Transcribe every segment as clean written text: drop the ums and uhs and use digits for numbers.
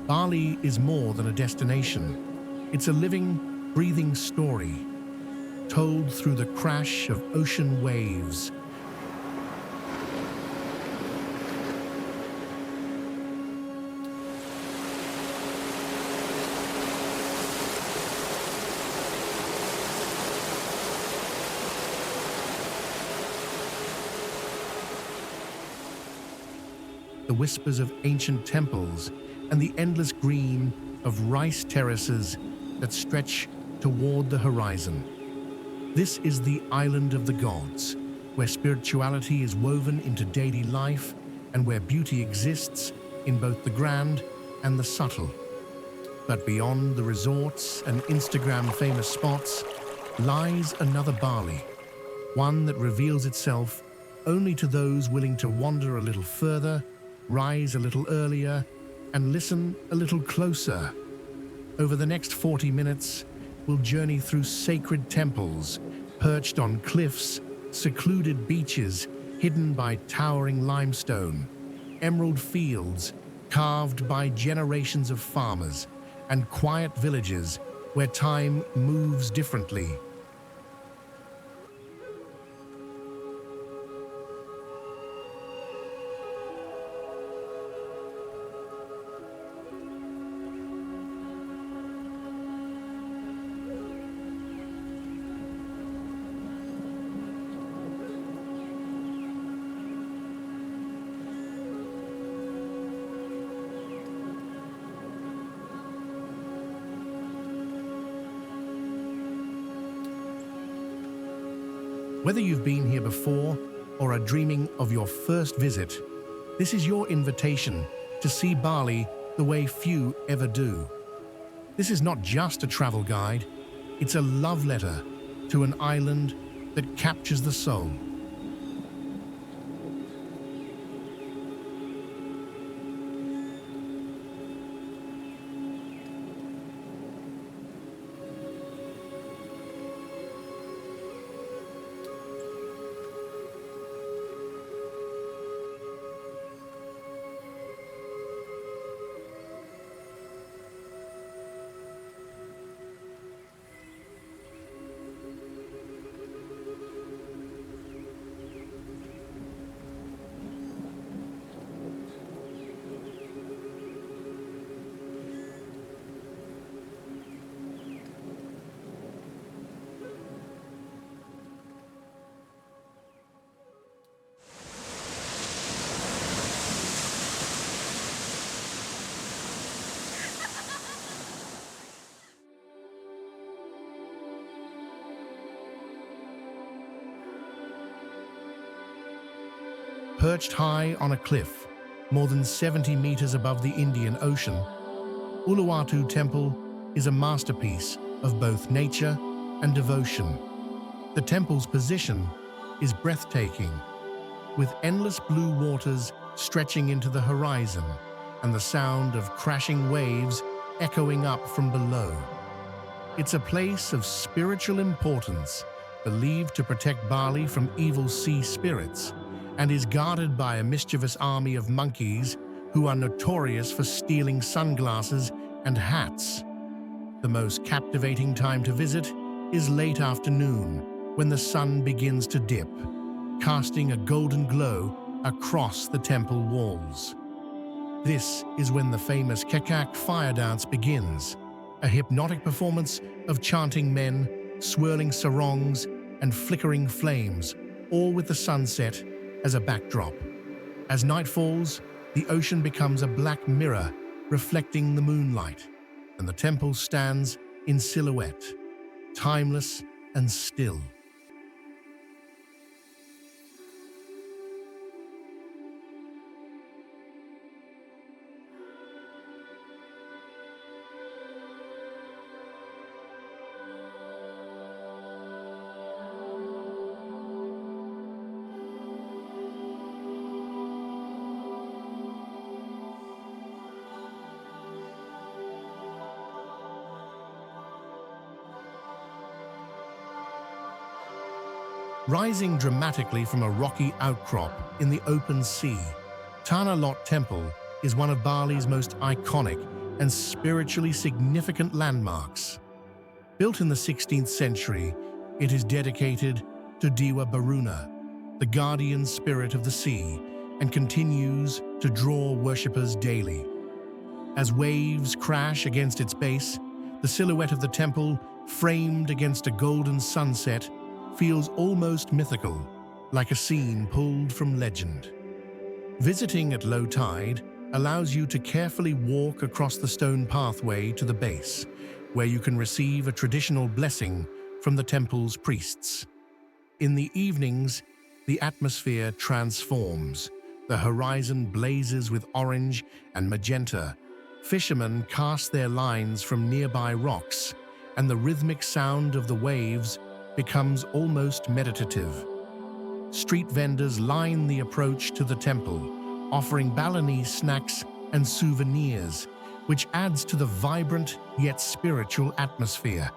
Bali is more than a destination. It's a living, breathing story, told through the crash of ocean waves. The whispers of ancient temples and the endless green of rice terraces that stretch toward the horizon. This is the island of the gods, where spirituality is woven into daily life and where beauty exists in both the grand and the subtle. But beyond the resorts and Instagram-famous spots lies another Bali, one that reveals itself only to those willing to wander a little further, rise a little earlier, and listen a little closer. Over the next 40 minutes, we'll journey through sacred temples, perched on cliffs, secluded beaches hidden by towering limestone, emerald fields carved by generations of farmers, and quiet villages where time moves differently. Whether you've been here before or are dreaming of your first visit, this is your invitation to see Bali the way few ever do. This is not just a travel guide, it's a love letter to an island that captures the soul. Perched high on a cliff, more than 70 meters above the Indian Ocean, Uluwatu Temple is a masterpiece of both nature and devotion. The temple's position is breathtaking, with endless blue waters stretching into the horizon and the sound of crashing waves echoing up from below. It's a place of spiritual importance, believed to protect Bali from evil sea spirits, and is guarded by a mischievous army of monkeys who are notorious for stealing sunglasses and hats. The most captivating time to visit is late afternoon, when the sun begins to dip, casting a golden glow across the temple walls. This is when the famous Kekak fire dance begins, a hypnotic performance of chanting men, swirling sarongs, and flickering flames, all with the sunset as a backdrop. As night falls, the ocean becomes a black mirror reflecting the moonlight, and the temple stands in silhouette, timeless and still. Rising dramatically from a rocky outcrop in the open sea, Tanah Lot Temple is one of Bali's most iconic and spiritually significant landmarks. Built in the 16th century, it is dedicated to Dewa Baruna, the guardian spirit of the sea, and continues to draw worshippers daily. As waves crash against its base, the silhouette of the temple, framed against a golden sunset, feels almost mythical, like a scene pulled from legend. Visiting at low tide allows you to carefully walk across the stone pathway to the base, where you can receive a traditional blessing from the temple's priests. In the evenings, the atmosphere transforms. The horizon blazes with orange and magenta. Fishermen cast their lines from nearby rocks, and the rhythmic sound of the waves becomes almost meditative. Street vendors line the approach to the temple, offering Balinese snacks and souvenirs, which adds to the vibrant yet spiritual atmosphere.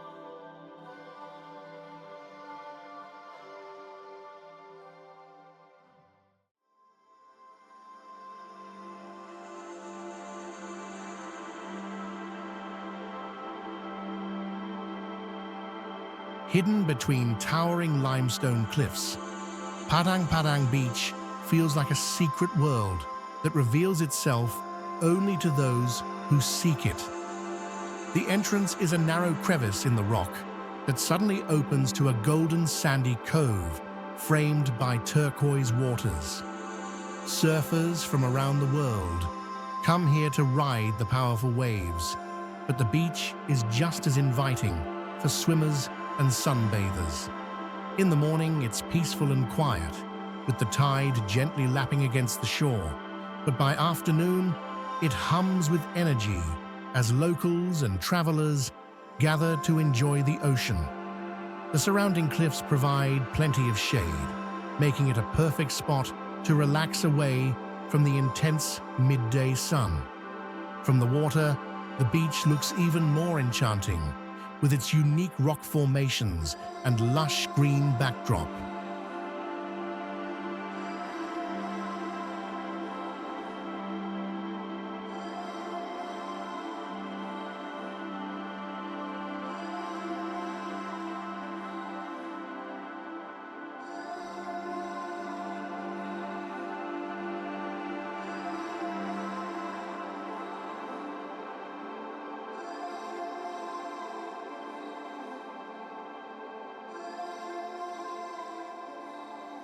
Hidden between towering limestone cliffs, Padang Padang Beach feels like a secret world that reveals itself only to those who seek it. The entrance is a narrow crevice in the rock that suddenly opens to a golden sandy cove framed by turquoise waters. Surfers from around the world come here to ride the powerful waves, but the beach is just as inviting for swimmers and sunbathers. In the morning, it's peaceful and quiet, with the tide gently lapping against the shore. But by afternoon, it hums with energy as locals and travelers gather to enjoy the ocean. The surrounding cliffs provide plenty of shade, making it a perfect spot to relax away from the intense midday sun. From the water, the beach looks even more enchanting, with its unique rock formations and lush green backdrop.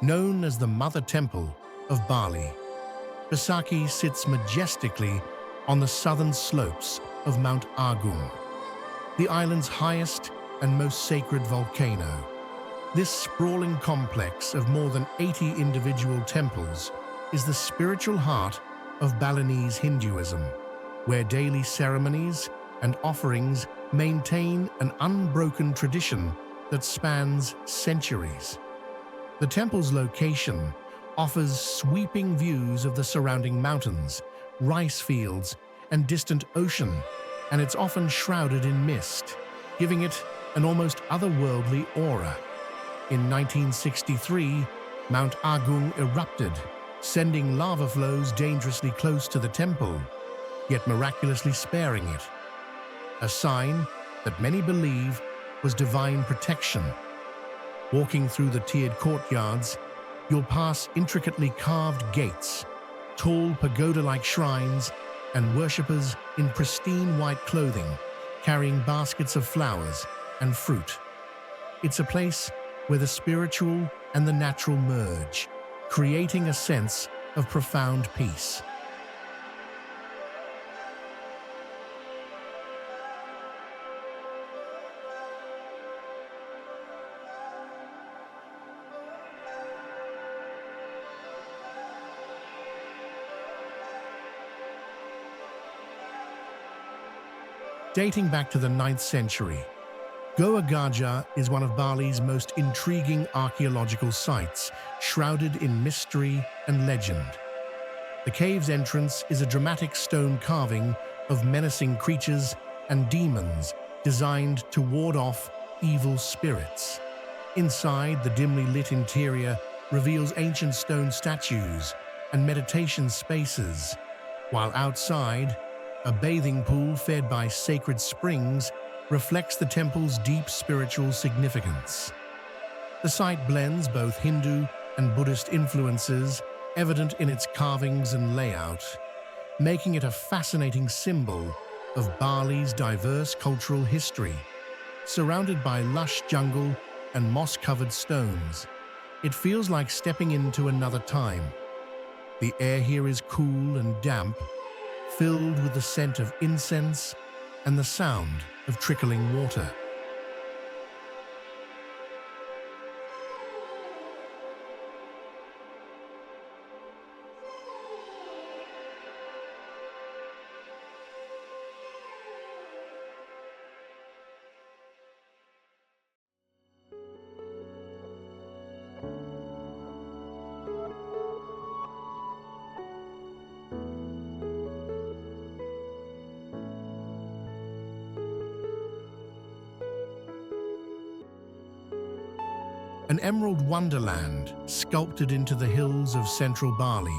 Known as the Mother Temple of Bali, Besaki sits majestically on the southern slopes of Mount Agung, the island's highest and most sacred volcano. This sprawling complex of more than 80 individual temples is the spiritual heart of Balinese Hinduism, where daily ceremonies and offerings maintain an unbroken tradition that spans centuries. The temple's location offers sweeping views of the surrounding mountains, rice fields, and distant ocean, and it's often shrouded in mist, giving it an almost otherworldly aura. In 1963, Mount Agung erupted, sending lava flows dangerously close to the temple, yet miraculously sparing it, a sign that many believe was divine protection. Walking through the tiered courtyards, you'll pass intricately carved gates, tall pagoda-like shrines, and worshippers in pristine white clothing, carrying baskets of flowers and fruit. It's a place where the spiritual and the natural merge, creating a sense of profound peace. Dating back to the 9th century, Goa Gajah is one of Bali's most intriguing archaeological sites, shrouded in mystery and legend. The cave's entrance is a dramatic stone carving of menacing creatures and demons designed to ward off evil spirits. Inside, the dimly lit interior reveals ancient stone statues and meditation spaces, while outside, A bathing pool fed by sacred springs reflects the temple's deep spiritual significance. The site blends both Hindu and Buddhist influences, evident in its carvings and layout, making it a fascinating symbol of Bali's diverse cultural history. Surrounded by lush jungle and moss-covered stones, it feels like stepping into another time. The air here is cool and damp, filled with the scent of incense and the sound of trickling water. An emerald wonderland sculpted into the hills of central Bali.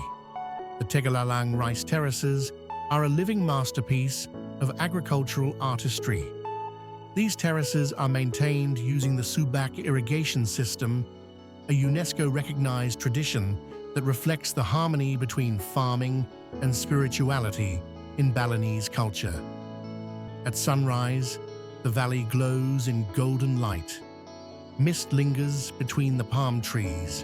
The Tegalalang rice terraces are a living masterpiece of agricultural artistry. These terraces are maintained using the Subak irrigation system, a UNESCO-recognized tradition that reflects the harmony between farming and spirituality in Balinese culture. At sunrise, the valley glows in golden light. Mist lingers between the palm trees,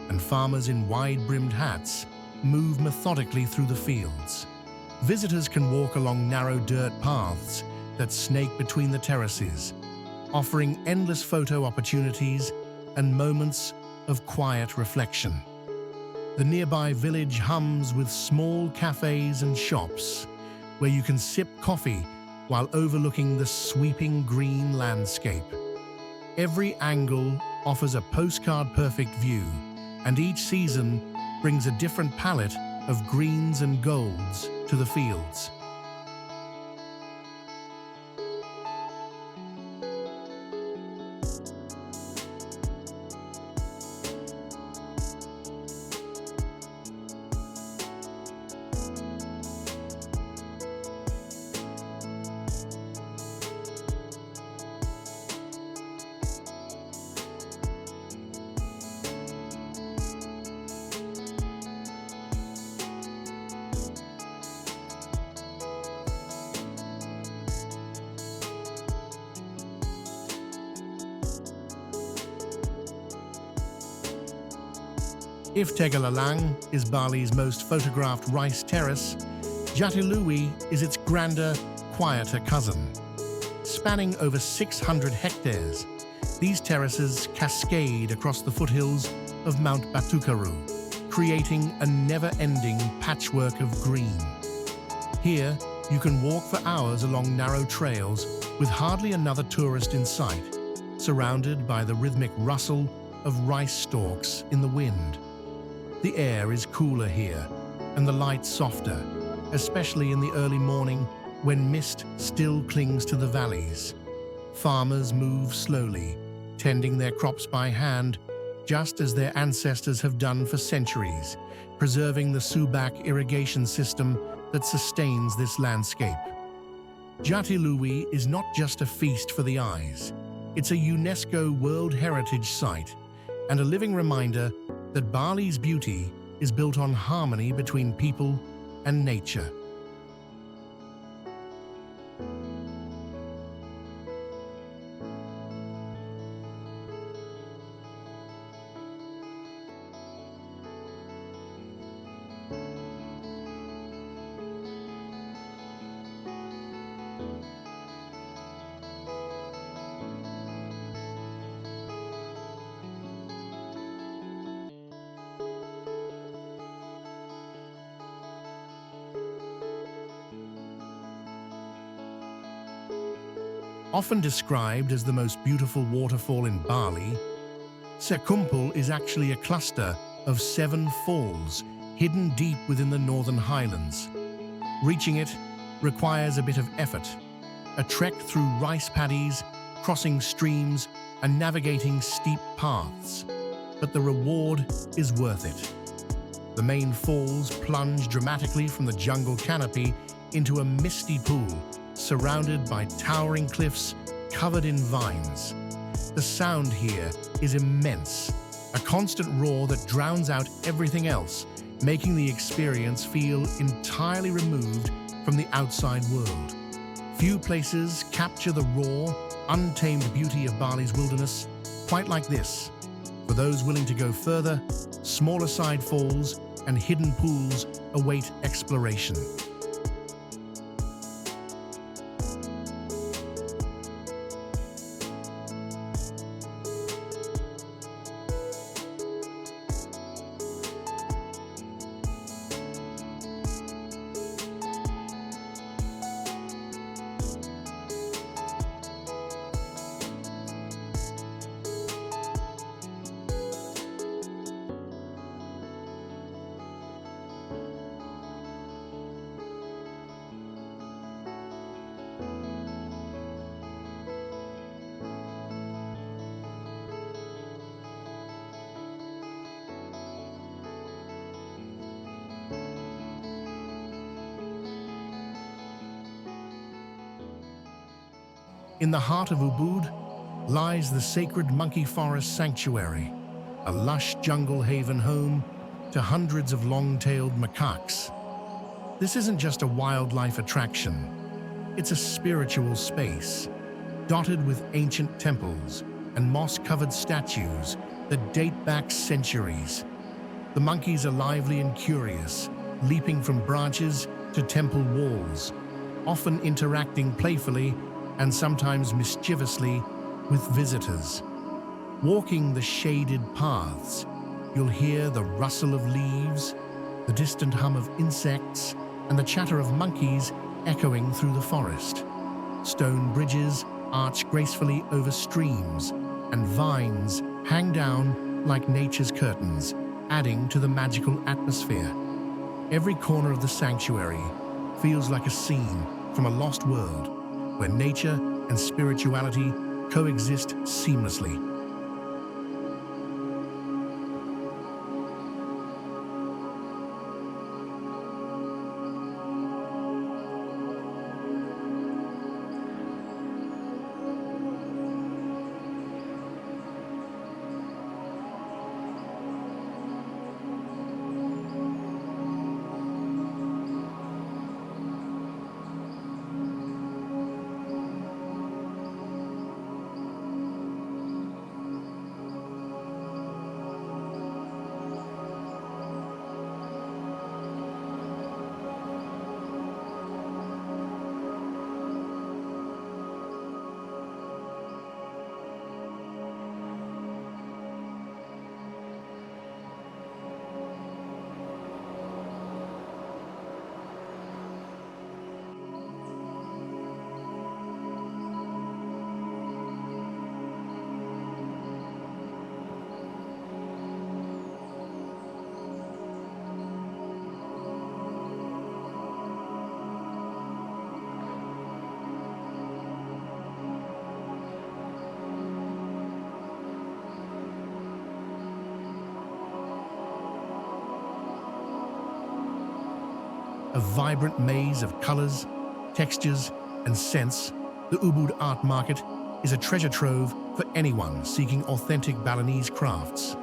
and farmers in wide-brimmed hats move methodically through the fields. Visitors can walk along narrow dirt paths that snake between the terraces, offering endless photo opportunities and moments of quiet reflection. The nearby village hums with small cafes and shops where you can sip coffee while overlooking the sweeping green landscape. Every angle offers a postcard-perfect view, and each season brings a different palette of greens and golds to the fields. If Tegalalang is Bali's most photographed rice terrace, Jatiluwi is its grander, quieter cousin. Spanning over 600 hectares, these terraces cascade across the foothills of Mount Batukaru, creating a never-ending patchwork of green. Here, you can walk for hours along narrow trails with hardly another tourist in sight, surrounded by the rhythmic rustle of rice stalks in the wind. The air is cooler here, and the light softer, especially in the early morning when mist still clings to the valleys. Farmers move slowly, tending their crops by hand, just as their ancestors have done for centuries, preserving the Subak irrigation system that sustains this landscape. Jatiluwi is not just a feast for the eyes. It's a UNESCO World Heritage Site and a living reminder that Bali's beauty is built on harmony between people and nature. Often described as the most beautiful waterfall in Bali, Sekumpul is actually a cluster of 7 falls hidden deep within the northern highlands. Reaching it requires a bit of effort, a trek through rice paddies, crossing streams, and navigating steep paths, but the reward is worth it. The main falls plunge dramatically from the jungle canopy into a misty pool surrounded by towering cliffs covered in vines. The sound here is immense, a constant roar that drowns out everything else, making the experience feel entirely removed from the outside world. Few places capture the raw, untamed beauty of Bali's wilderness quite like this. For those willing to go further, smaller side falls and hidden pools await exploration. In the heart of Ubud lies the sacred monkey forest sanctuary, a lush jungle haven home to hundreds of long-tailed macaques. This isn't just a wildlife attraction, it's a spiritual space, dotted with ancient temples and moss-covered statues that date back centuries. The monkeys are lively and curious, leaping from branches to temple walls, often interacting playfully and sometimes mischievously with visitors. Walking the shaded paths, you'll hear the rustle of leaves, the distant hum of insects, and the chatter of monkeys echoing through the forest. Stone bridges arch gracefully over streams, and vines hang down like nature's curtains, adding to the magical atmosphere. Every corner of the sanctuary feels like a scene from a lost world, where nature and spirituality coexist seamlessly. A vibrant maze of colors, textures, and scents, the Ubud Art Market is a treasure trove for anyone seeking authentic Balinese crafts.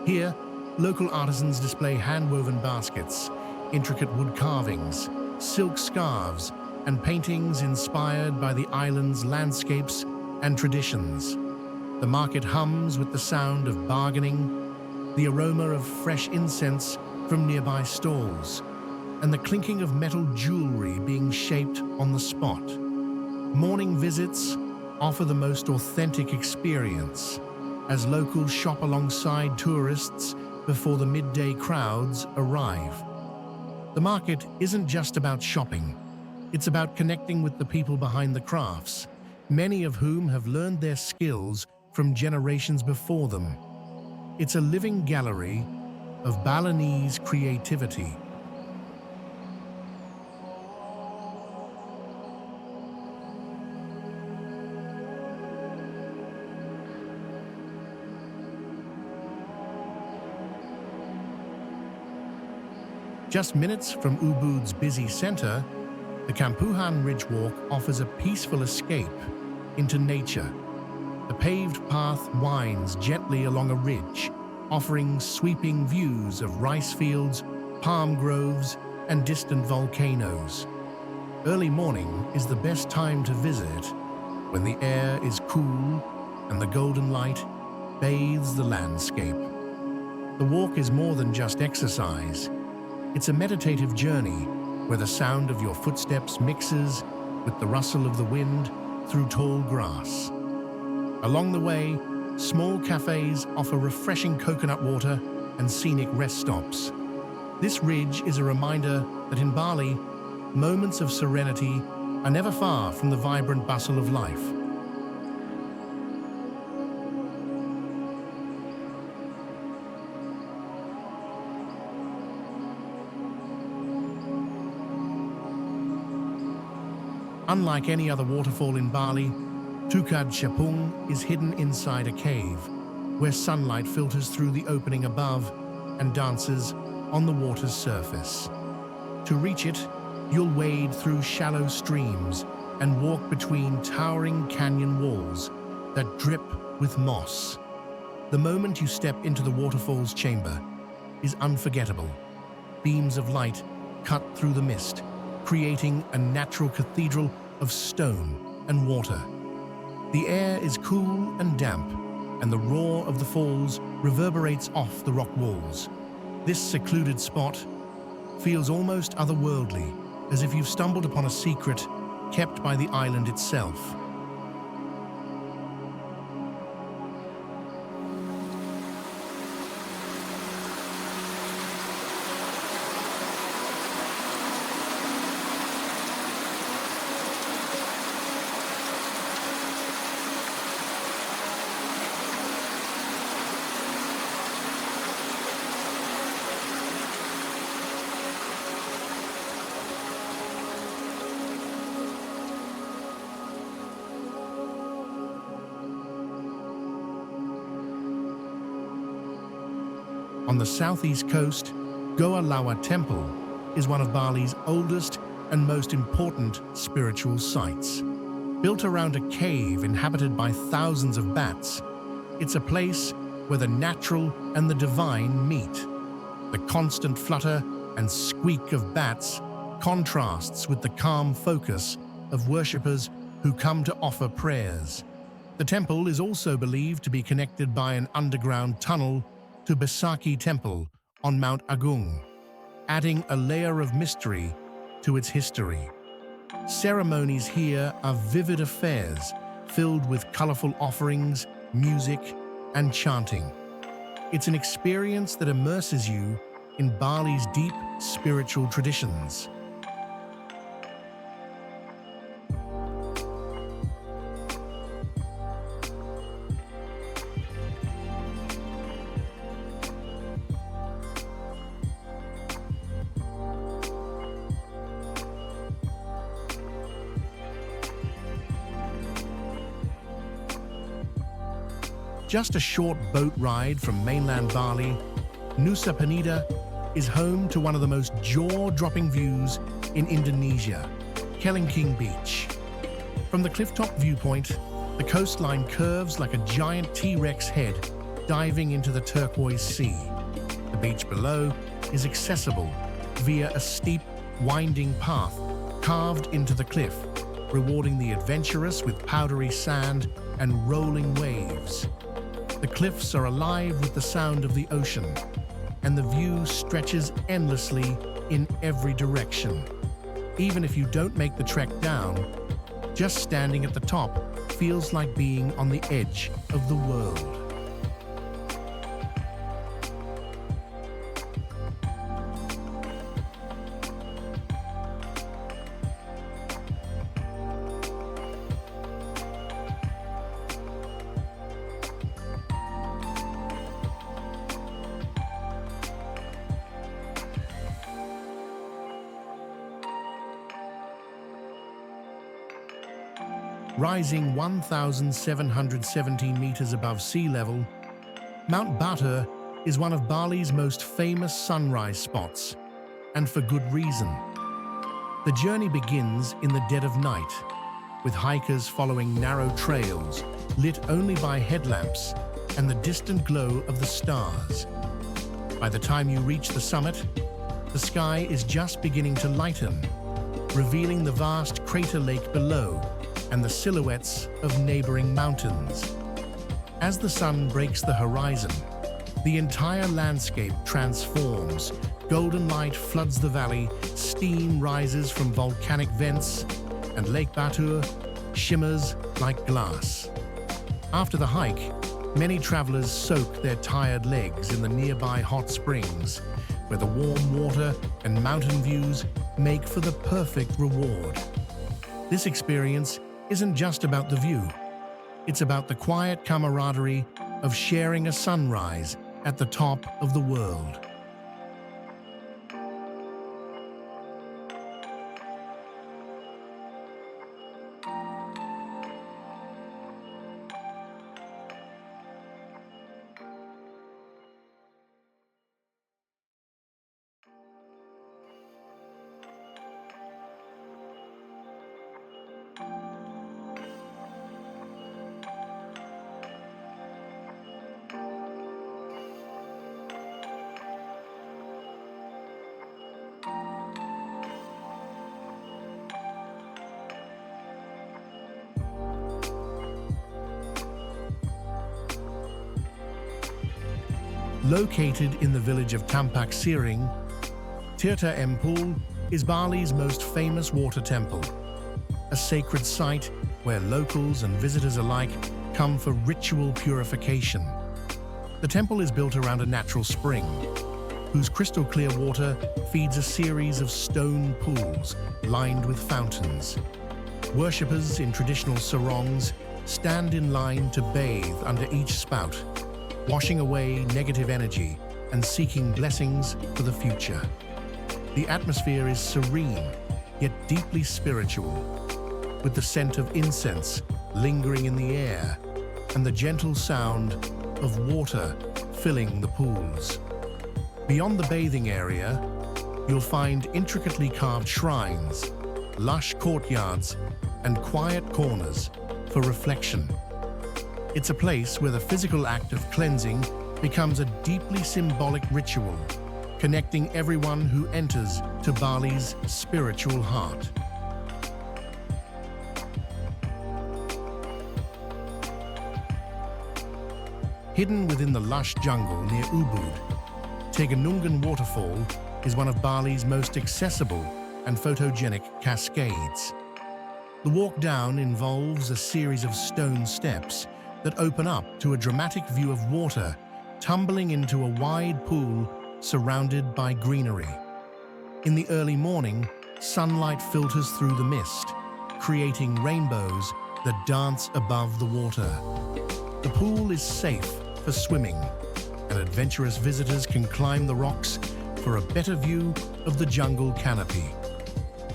Here, local artisans display hand-woven baskets, intricate wood carvings, silk scarves, and paintings inspired by the island's landscapes and traditions. The market hums with the sound of bargaining, the aroma of fresh incense from nearby stalls, and the clinking of metal jewelry being shaped on the spot. Morning visits offer the most authentic experience, as locals shop alongside tourists before the midday crowds arrive. The market isn't just about shopping, it's about connecting with the people behind the crafts, many of whom have learned their skills from generations before them. It's a living gallery of Balinese creativity. Just minutes from Ubud's busy center, The Kampuhan Ridge Walk offers a peaceful escape into nature. The paved path winds gently along a ridge, offering sweeping views of rice fields, palm groves, and distant volcanoes. Early morning is the best time to visit, when the air is cool and the golden light bathes the landscape. The walk is more than just exercise. It's a meditative journey where the sound of your footsteps mixes with the rustle of the wind through tall grass. Along the way, small cafes offer refreshing coconut water and scenic rest stops. This ridge is a reminder that in Bali, moments of serenity are never far from the vibrant bustle of life. Unlike any other waterfall in Bali, Tukad Chapung is hidden inside a cave, where sunlight filters through the opening above and dances on the water's surface. To reach it, you'll wade through shallow streams and walk between towering canyon walls that drip with moss. The moment you step into the waterfall's chamber is unforgettable. Beams of light cut through the mist, creating a natural cathedral of stone and water. The air is cool and damp, and the roar of the falls reverberates off the rock walls. This secluded spot feels almost otherworldly, as if you've stumbled upon a secret kept by the island itself. On the southeast coast, Goa Lawa Temple is one of Bali's oldest and most important spiritual sites. Built around a cave inhabited by thousands of bats, it's a place where the natural and the divine meet. The constant flutter and squeak of bats contrasts with the calm focus of worshippers who come to offer prayers. The temple is also believed to be connected by an underground tunnel to Besaki Temple on Mount Agung, adding a layer of mystery to its history. Ceremonies here are vivid affairs filled with colorful offerings, music, and chanting. It's an experience that immerses you in Bali's deep spiritual traditions. Just a short boat ride from mainland Bali, Nusa Penida is home to one of the most jaw-dropping views in Indonesia, Kelingking Beach. From the clifftop viewpoint, the coastline curves like a giant T-Rex head diving into the turquoise sea. The beach below is accessible via a steep, winding path carved into the cliff, rewarding the adventurous with powdery sand and rolling waves. The cliffs are alive with the sound of the ocean, and the view stretches endlessly in every direction. Even if you don't make the trek down, just standing at the top feels like being on the edge of the world. Rising 1,717 meters above sea level, Mount Batur is one of Bali's most famous sunrise spots, and for good reason. The journey begins in the dead of night, with hikers following narrow trails lit only by headlamps and the distant glow of the stars. By the time you reach the summit, the sky is just beginning to lighten, revealing the vast crater lake below and the silhouettes of neighboring mountains. As the sun breaks the horizon, the entire landscape transforms. Golden light floods the valley, steam rises from volcanic vents, and Lake Batur shimmers like glass. After the hike, many travelers soak their tired legs in the nearby hot springs, where the warm water and mountain views make for the perfect reward. This experience isn't just about the view. It's about the quiet camaraderie of sharing a sunrise at the top of the world. Located in the village of Tampak Siring, Tirta Empul is Bali's most famous water temple, a sacred site where locals and visitors alike come for ritual purification. The temple is built around a natural spring, whose crystal clear water feeds a series of stone pools lined with fountains. Worshippers in traditional sarongs stand in line to bathe under each spout, washing away negative energy and seeking blessings for the future. The atmosphere is serene, yet deeply spiritual, with the scent of incense lingering in the air and the gentle sound of water filling the pools. Beyond the bathing area, you'll find intricately carved shrines, lush courtyards, and quiet corners for reflection. It's a place where the physical act of cleansing becomes a deeply symbolic ritual, connecting everyone who enters to Bali's spiritual heart. Hidden within the lush jungle near Ubud, Tegenungan Waterfall is one of Bali's most accessible and photogenic cascades. The walk down involves a series of stone steps that open up to a dramatic view of water tumbling into a wide pool surrounded by greenery. In the early morning, sunlight filters through the mist, creating rainbows that dance above the water. The pool is safe for swimming, and adventurous visitors can climb the rocks for a better view of the jungle canopy.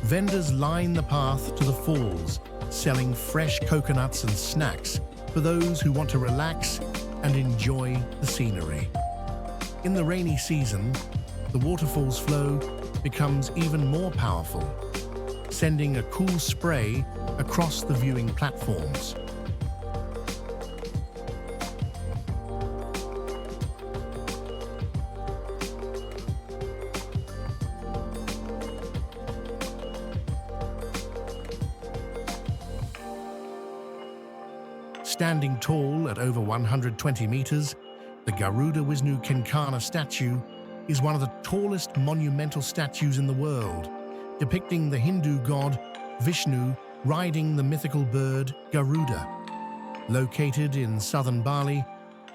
Vendors line the path to the falls, selling fresh coconuts and snacks for those who want to relax and enjoy the scenery. In the rainy season, the waterfall's flow becomes even more powerful, sending a cool spray across the viewing platforms. Standing tall at over 120 meters, the Garuda Wisnu Kenkana statue is one of the tallest monumental statues in the world, depicting the Hindu god Vishnu riding the mythical bird Garuda. Located in southern Bali,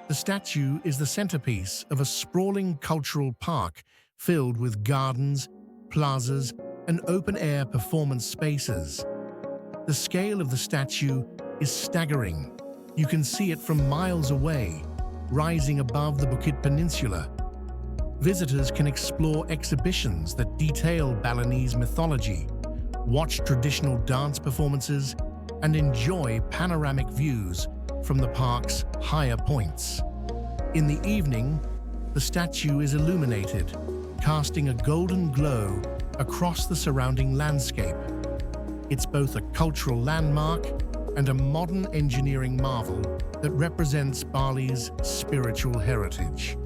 the statue is the centerpiece of a sprawling cultural park filled with gardens, plazas, and open-air performance spaces. The scale of the statue is staggering. You can see it from miles away, rising above the Bukit Peninsula. Visitors can explore exhibitions that detail Balinese mythology, watch traditional dance performances, and enjoy panoramic views from the park's higher points. In the evening, the statue is illuminated, casting a golden glow across the surrounding landscape. It's both a cultural landmark and a modern engineering marvel that represents Bali's spiritual heritage.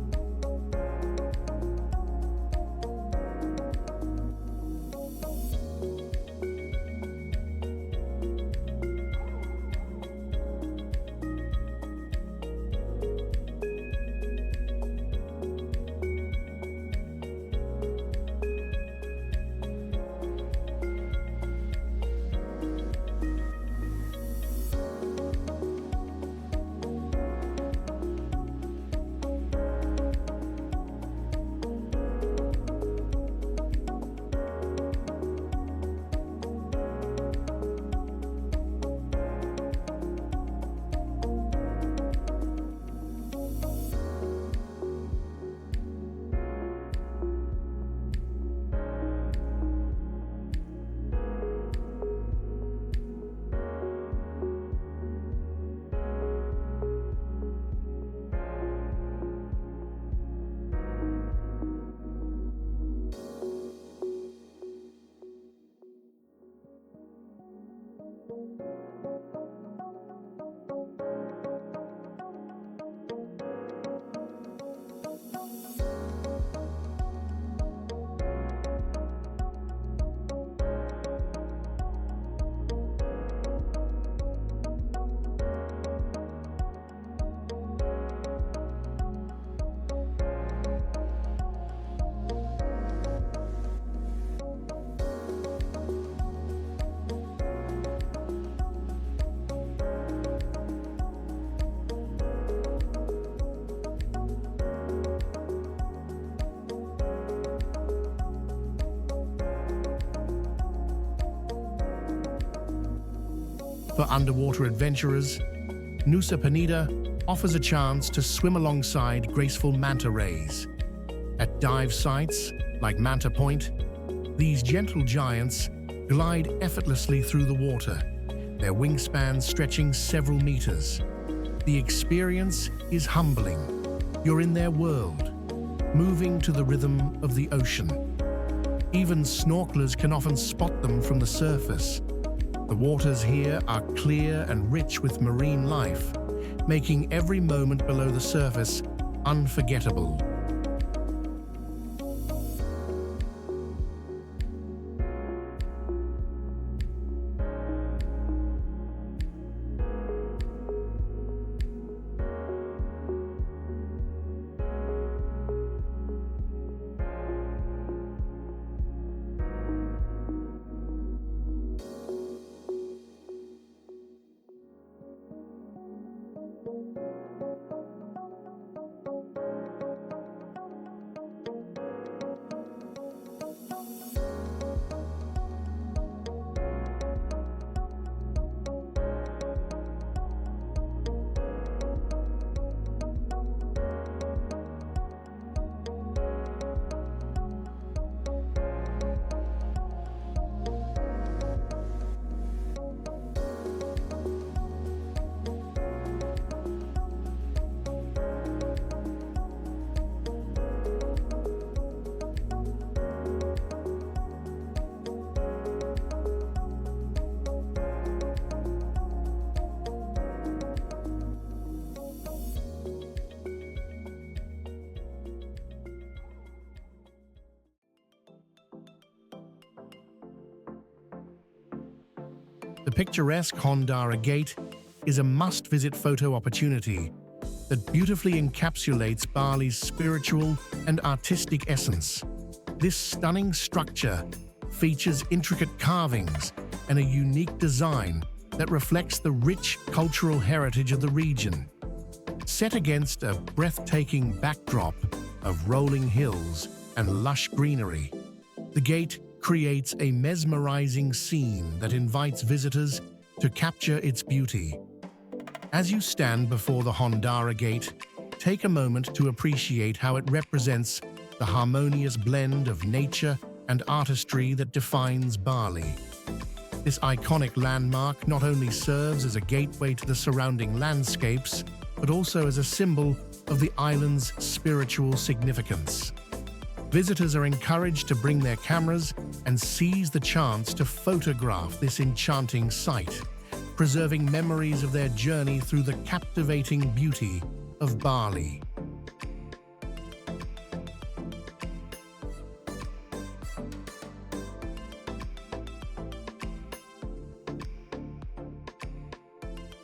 For underwater adventurers, Nusa Penida offers a chance to swim alongside graceful manta rays. At dive sites like Manta Point, these gentle giants glide effortlessly through the water, their wingspans stretching several meters. The experience is humbling. You're in their world, moving to the rhythm of the ocean. Even snorkelers can often spot them from the surface. The waters here are clear and rich with marine life, making every moment below the surface unforgettable. The picturesque Hondara Gate is a must-visit photo opportunity that beautifully encapsulates Bali's spiritual and artistic essence. This stunning structure features intricate carvings and a unique design that reflects the rich cultural heritage of the region. Set against a breathtaking backdrop of rolling hills and lush greenery, the gate creates a mesmerizing scene that invites visitors to capture its beauty. As you stand before the Hondara Gate, take a moment to appreciate how it represents the harmonious blend of nature and artistry that defines Bali. This iconic landmark not only serves as a gateway to the surrounding landscapes, but also as a symbol of the island's spiritual significance. Visitors are encouraged to bring their cameras and seize the chance to photograph this enchanting sight, preserving memories of their journey through the captivating beauty of Bali.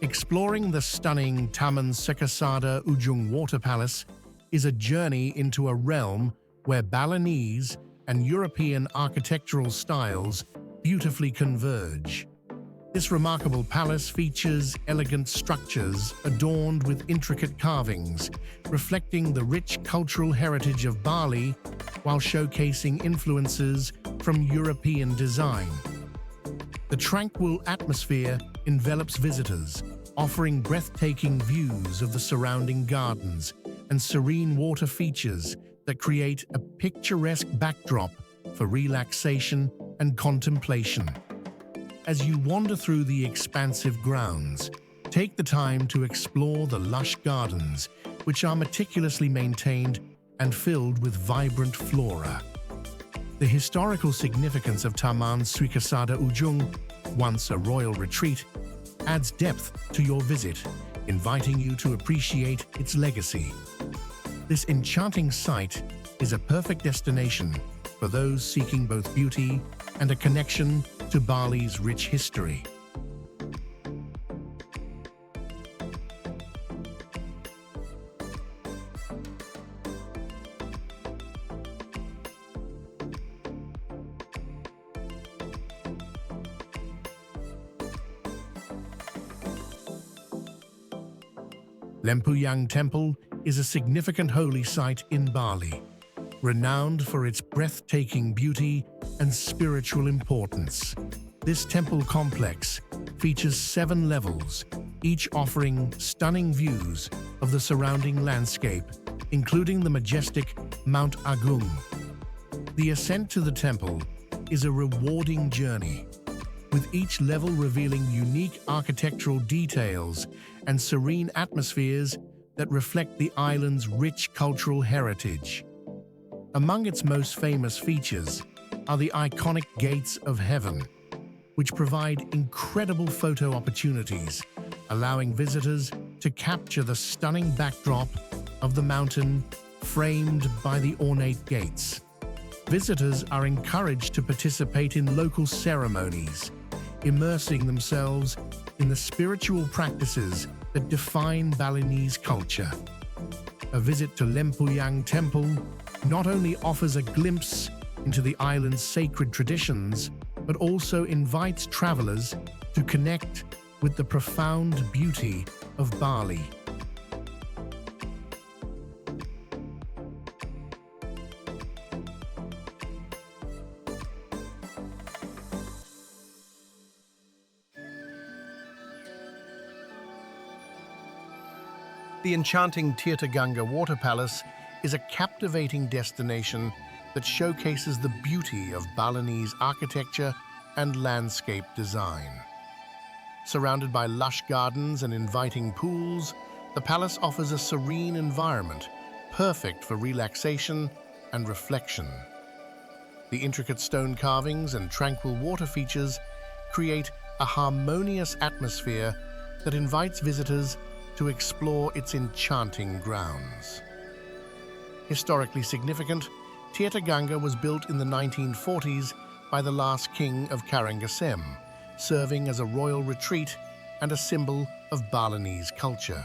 Exploring the stunning Taman Sekasada Ujung Water Palace is a journey into a realm where Balinese and European architectural styles beautifully converge. This remarkable palace features elegant structures adorned with intricate carvings, reflecting the rich cultural heritage of Bali while showcasing influences from European design. The tranquil atmosphere envelops visitors, offering breathtaking views of the surrounding gardens and serene water features that create a picturesque backdrop for relaxation and contemplation. As you wander through the expansive grounds, take the time to explore the lush gardens, which are meticulously maintained and filled with vibrant flora. The historical significance of Taman Sekasada Ujung, once a royal retreat, adds depth to your visit, inviting you to appreciate its legacy. This enchanting site is a perfect destination for those seeking both beauty and a connection to Bali's rich history. Lempuyang Temple is a significant holy site in Bali, renowned for its breathtaking beauty and spiritual importance. This temple complex features 7 levels, each offering stunning views of the surrounding landscape, including the majestic Mount Agung. The ascent to the temple is a rewarding journey, with each level revealing unique architectural details and serene atmospheres that reflect the island's rich cultural heritage. Among its most famous features are the iconic Gates of Heaven, which provide incredible photo opportunities, allowing visitors to capture the stunning backdrop of the mountain framed by the ornate gates. Visitors are encouraged to participate in local ceremonies, immersing themselves in the spiritual practices that define Balinese culture. A visit to Lempuyang Temple not only offers a glimpse into the island's sacred traditions, but also invites travelers to connect with the profound beauty of Bali. The enchanting Tirtaganga Water Palace is a captivating destination that showcases the beauty of Balinese architecture and landscape design. Surrounded by lush gardens and inviting pools, the palace offers a serene environment, perfect for relaxation and reflection. The intricate stone carvings and tranquil water features create a harmonious atmosphere that invites visitors to explore its enchanting grounds. Historically significant, Tirtaganga was built in the 1940s by the last king of Karangasem, serving as a royal retreat and a symbol of Balinese culture.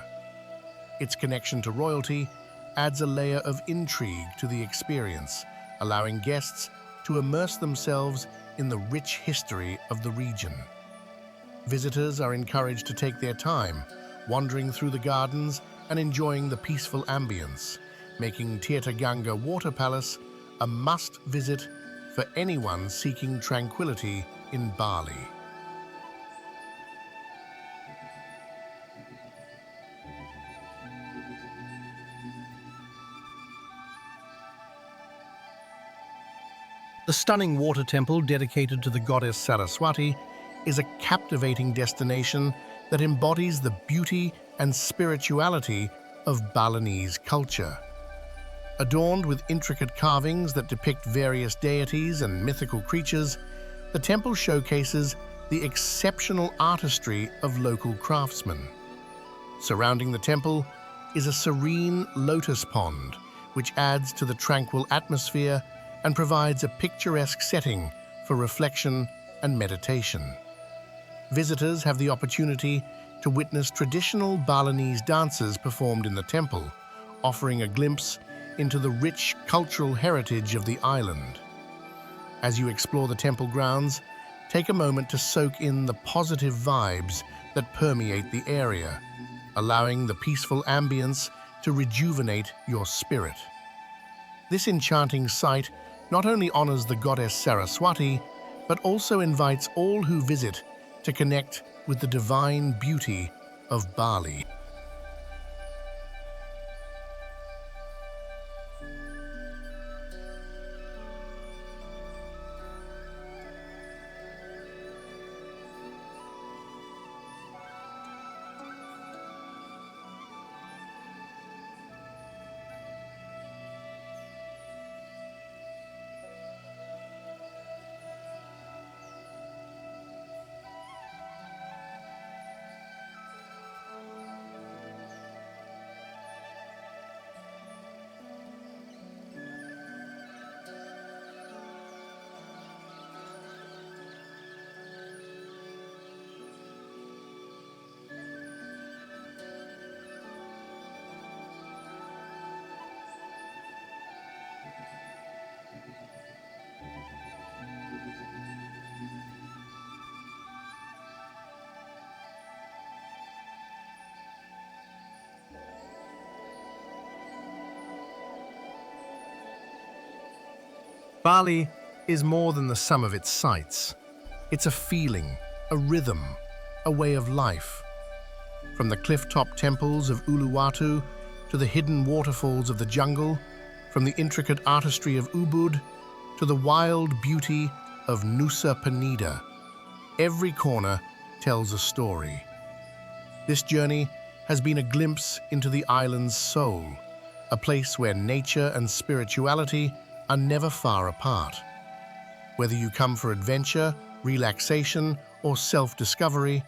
Its connection to royalty adds a layer of intrigue to the experience, allowing guests to immerse themselves in the rich history of the region. Visitors are encouraged to take their time, wandering through the gardens and enjoying the peaceful ambience, making Tirtaganga Water Palace a must-visit for anyone seeking tranquility in Bali. The stunning water temple dedicated to the goddess Saraswati is a captivating destination that embodies the beauty and spirituality of Balinese culture. Adorned with intricate carvings that depict various deities and mythical creatures, the temple showcases the exceptional artistry of local craftsmen. Surrounding the temple is a serene lotus pond, which adds to the tranquil atmosphere and provides a picturesque setting for reflection and meditation. Visitors have the opportunity to witness traditional Balinese dances performed in the temple, offering a glimpse into the rich cultural heritage of the island. As you explore the temple grounds, take a moment to soak in the positive vibes that permeate the area, allowing the peaceful ambience to rejuvenate your spirit. This enchanting site not only honors the goddess Saraswati, but also invites all who visit to connect with the divine beauty of Bali. Bali is more than the sum of its sights. It's a feeling, a rhythm, a way of life. From the cliff-top temples of Uluwatu to the hidden waterfalls of the jungle, from the intricate artistry of Ubud to the wild beauty of Nusa Penida, every corner tells a story. This journey has been a glimpse into the island's soul, a place where nature and spirituality are never far apart. Whether you come for adventure, relaxation, or self-discovery,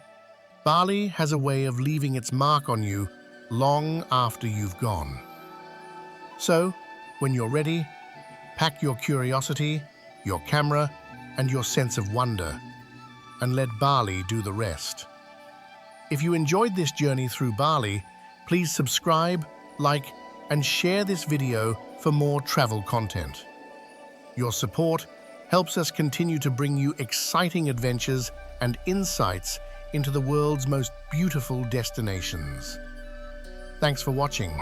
Bali has a way of leaving its mark on you long after you've gone. So, when you're ready, pack your curiosity, your camera, and your sense of wonder, and let Bali do the rest. If you enjoyed this journey through Bali, please subscribe, like, and share this video for more travel content. Your support helps us continue to bring you exciting adventures and insights into the world's most beautiful destinations. Thanks for watching.